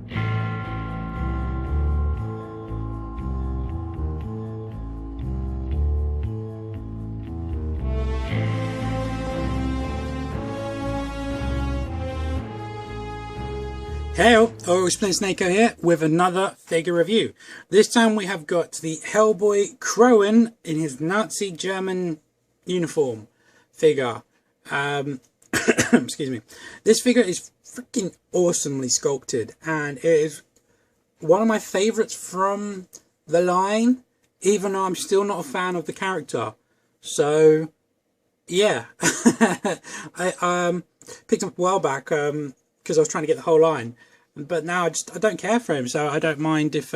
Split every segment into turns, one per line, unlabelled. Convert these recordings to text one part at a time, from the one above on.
Hey, Snako here with another figure review. This time we have got the Hellboy Crowan in his Nazi German uniform figure. Excuse me. This figure is freaking awesomely sculpted, and it is one of my favourites from the line, even though I'm still not a fan of the character. So, yeah. I picked him up a while back because I was trying to get the whole line, but now I don't care for him, so I don't mind if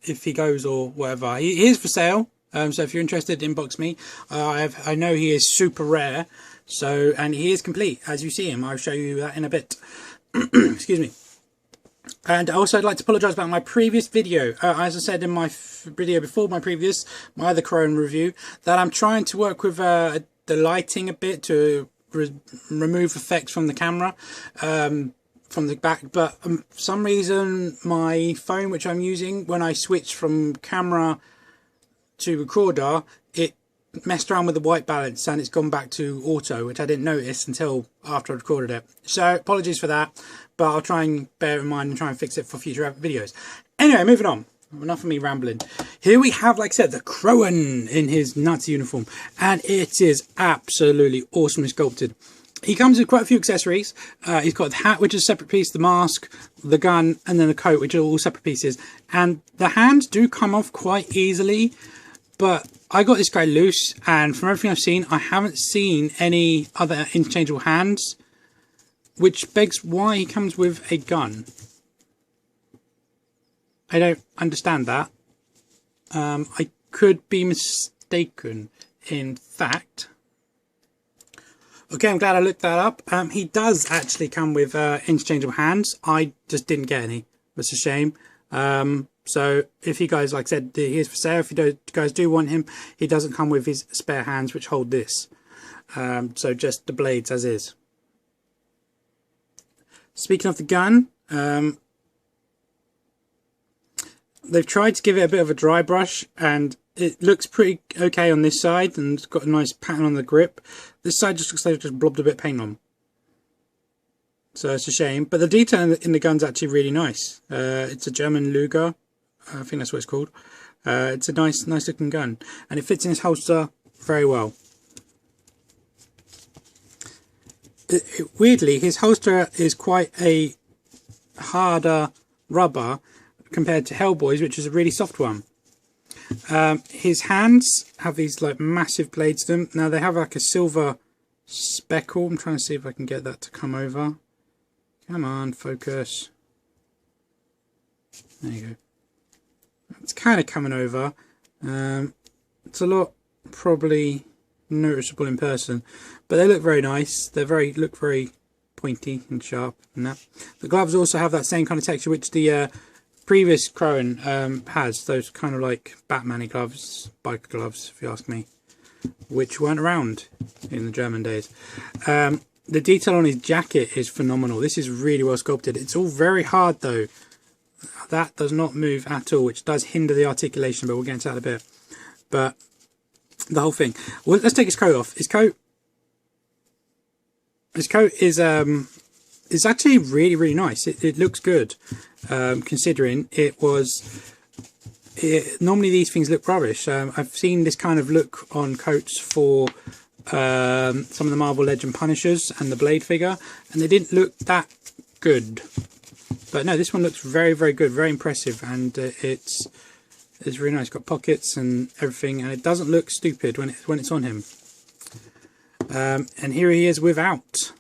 he goes or whatever. He is for sale, so if you're interested, inbox me. I know he is super rare, so, and he is complete as you see him. I'll show you that in a bit. Excuse me. And also I'd like to apologise about my previous video. As I said in my video before, my other Crowan review, that I'm trying to work with the lighting a bit to remove effects from the camera, from the back, but for some reason my phone, which I'm using, when I switched from camera to recorder, it messed around with the white balance and it's gone back to auto, which I didn't notice until after I recorded it. So apologies for that, but I'll try and bear it in mind and try and fix it for future videos. Anyway, moving on. Enough of me rambling. Here we have, like I said, the Crowan in his Nazi uniform, and it is absolutely awesomely sculpted. He comes with quite a few accessories. He's got the hat, which is a separate piece, the mask, the gun, and then the coat, which are all separate pieces. And the hands do come off quite easily, but I got this guy loose, and from everything I've seen, I haven't seen any other interchangeable hands, which begs why he comes with a gun. I don't understand that. I could be mistaken, in fact. Okay, I'm glad I looked that up. He does actually come with interchangeable hands. I just didn't get any. That's a shame. So if you guys, like I said, he is for sale. If you guys do want him, he doesn't come with his spare hands, which hold this. So just the blades as is. Speaking of the gun, they've tried to give it a bit of a dry brush, and it looks pretty okay on this side, and it's got a nice pattern on the grip. This side just looks like it's just blobbed a bit of paint on. So it's a shame, but the detail in the gun's actually really nice. It's a German Luger, I think that's what it's called. It's a nice looking gun, and it fits in his holster very well. Weirdly, his holster is quite a harder rubber compared to Hellboy's, which is a really soft one. His hands have these like massive blades to them. Now they have like a silver speckle. I'm trying to see if I can get that to come over. Come on, focus. There you go. It's kind of coming over. It's a lot probably noticeable in person, but they look very nice. They look very pointy and sharp and that. The gloves also have that same kind of texture which the previous Crowan has, those kind of like Batman-y gloves, biker gloves if you ask me, which weren't around in the German days. The detail on his jacket is phenomenal. This is really well sculpted. It's all very hard though. That does not move at all, which does hinder the articulation, but we'll get into that in a bit. But the whole thing. Well, let's take his coat off. His coat is actually really nice. It looks good, considering it was. Normally these things look rubbish. I've seen this kind of look on coats for some of the Marvel Legend Punishers and the Blade figure, and they didn't look that good. But no, this one looks very good, very impressive, and it's really nice. It's got pockets and everything, and it doesn't look stupid when it's on him. And here he is without.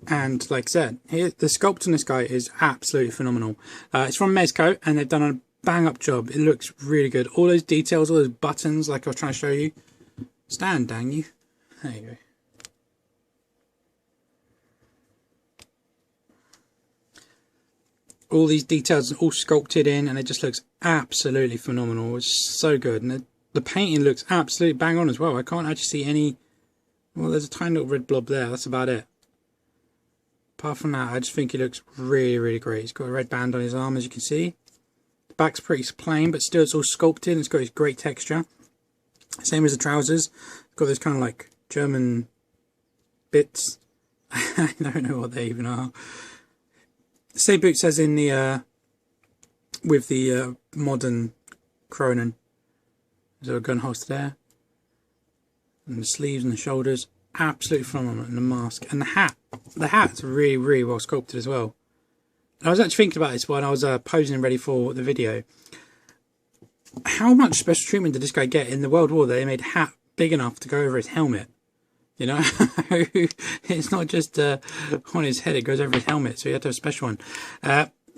And like I said, the sculpt on this guy is absolutely phenomenal. It's from Mezco, and they've done a bang up job. It looks really good. All those details, all those buttons, like I was trying to show you. Stand, dang you. There you go. All these details are all sculpted in, and it just looks absolutely phenomenal. It's so good, and the painting looks absolutely bang on as well. I can't actually see any Well, there's a tiny little red blob there. That's about it. Apart from that, I just think he looks really, really great. He's got a red band on his arm, as you can see. The back's pretty plain, but still it's all sculpted. It's got this great texture. Same as the trousers. It's got this kind of like German bits. I don't know what they even are. Same boots as in the with the modern Kronen. There's a gun holster there, and the sleeves and the shoulders, absolutely phenomenal. And the mask and the hat's really, really well sculpted as well. And I was actually thinking about this when I was posing and ready for the video. How much special treatment did this guy get in the World War that they made a hat big enough to go over his helmet? You know, it's not just on his head, it goes over his helmet, so he had to have a special one.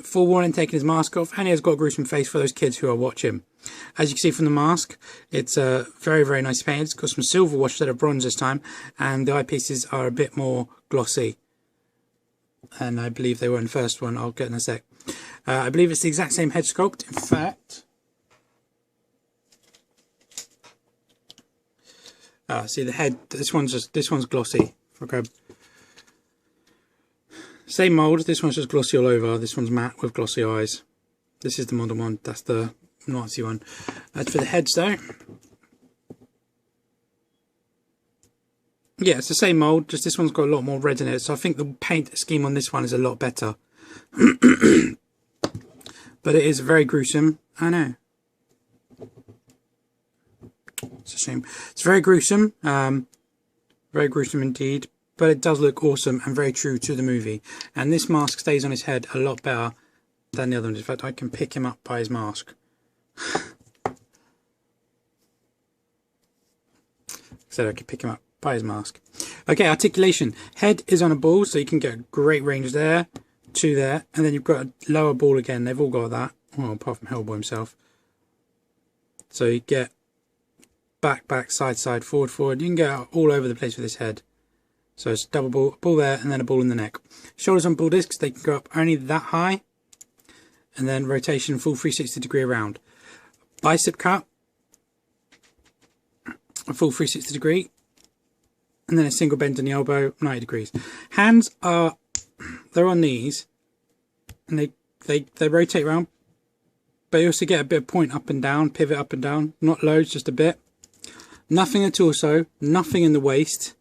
Forewarning, taking his mask off, and he has got a gruesome face for those kids who are watching. As you can see from the mask, it's very, very nice painted. It's got some silver wash instead of bronze this time, and the eyepieces are a bit more glossy. And I believe they were in the first one, I'll get in a sec. I believe it's the exact same head sculpt. In fact, see the head, this one's glossy. If I grab, same mould, this one's just glossy all over, this one's matte with glossy eyes. This is the modern one, that's the Nazi one. As for the heads though, yeah, it's the same mould, just this one's got a lot more red in it, so I think the paint scheme on this one is a lot better. But it is very gruesome, I know. It's a shame. It's very gruesome, indeed, but it does look awesome and very true to the movie. And this mask stays on his head a lot better than the other ones. In fact, I can pick him up by his mask. So I can pick him up by his mask. Okay, articulation. Head is on a ball, so you can get a great range there to there, and then you've got a lower ball again. They've all got that, well, apart from Hellboy himself. So you get back, back, side, side, forward, forward. You can get all over the place with this head. So it's double ball there, and then a ball in the neck. Shoulders on ball discs, they can go up only that high, and then rotation full 360 degree around. Bicep cut, a full 360 degree, and then a single bend in the elbow, 90 degrees. Hands are, they're on these, and they rotate around, but you also get a bit of point up and down, pivot up and down, not loads, just a bit. Nothing in the torso, nothing in the waist.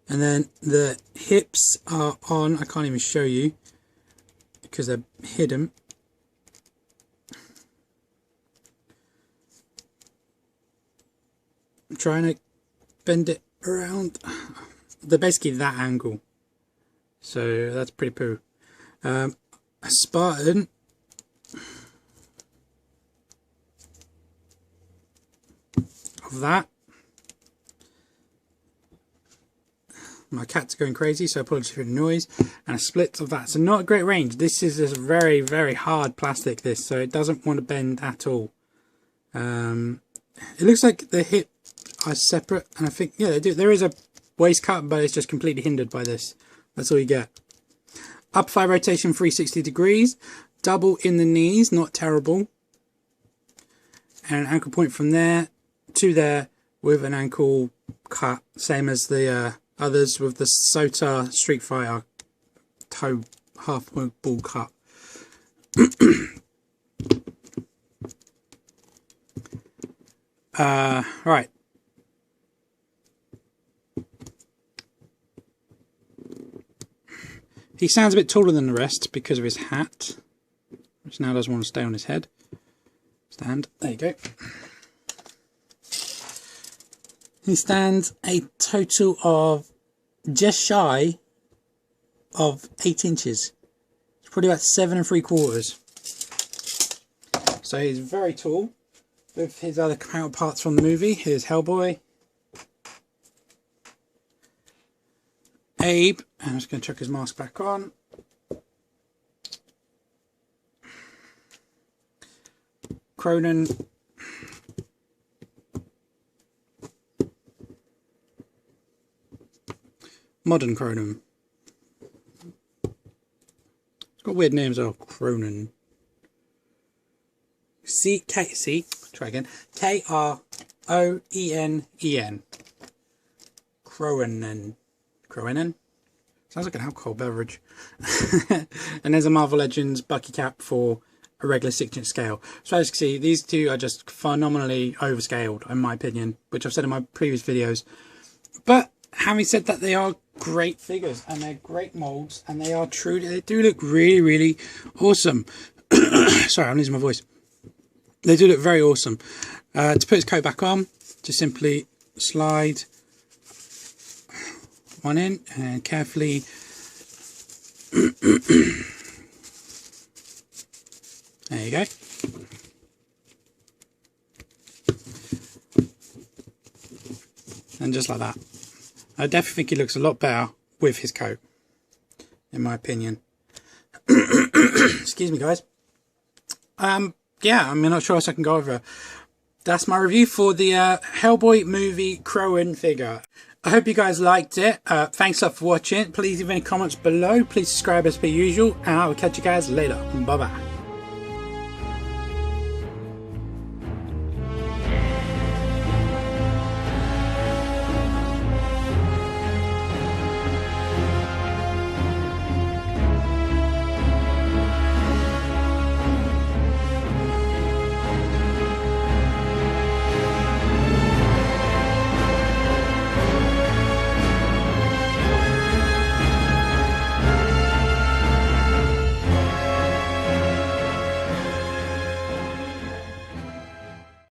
And then the hips are on, I can't even show you because they're hidden. I'm trying to bend it around. They're basically that angle. So that's pretty poo. A Spartan. Of that. My cat's going crazy, so apologies for the noise. And a split of that. So not a great range. This is a very, very hard plastic, this, so it doesn't want to bend at all. It looks like the hip are separate, and I think, yeah, they do. There is a waist cut, but it's just completely hindered by this. That's all you get. Up thigh rotation 360 degrees. Double in the knees, not terrible. And an ankle point from there to there with an ankle cut, same as the others with the Sota Street Fighter toe half ball cut. Right. He sounds a bit taller than the rest because of his hat, which now doesn't want to stay on his head. Stand. There you go. He stands a total of just shy of 8 inches. It's probably about 7 3/4. So he's very tall. With his other counterparts from the movie, here's Hellboy. Abe. I'm just going to chuck his mask back on. Kronen. Modern Kronen. It's got weird names though. Kronen. Try again. Kronen. Crowanen. Sounds like an alcohol beverage. And there's a Marvel Legends Bucky cap for a regular 6-inch scale. So as you can see, these two are just phenomenally overscaled, in my opinion, which I've said in my previous videos. But having said that, they are great figures and they're great molds, and they are true. They do look really, really awesome. Sorry, I'm losing my voice. They do look very awesome. To put his coat back on, just simply slide one in and carefully there you go. And just like that. I definitely think he looks a lot better with his coat, in my opinion. Excuse me, guys. Yeah, I'm not sure else I can go over. That's my review for the Hellboy movie Crowan figure. I hope you guys liked it. Thanks a lot for watching. Please leave any comments below. Please subscribe as per usual, and I will catch you guys later. Bye bye.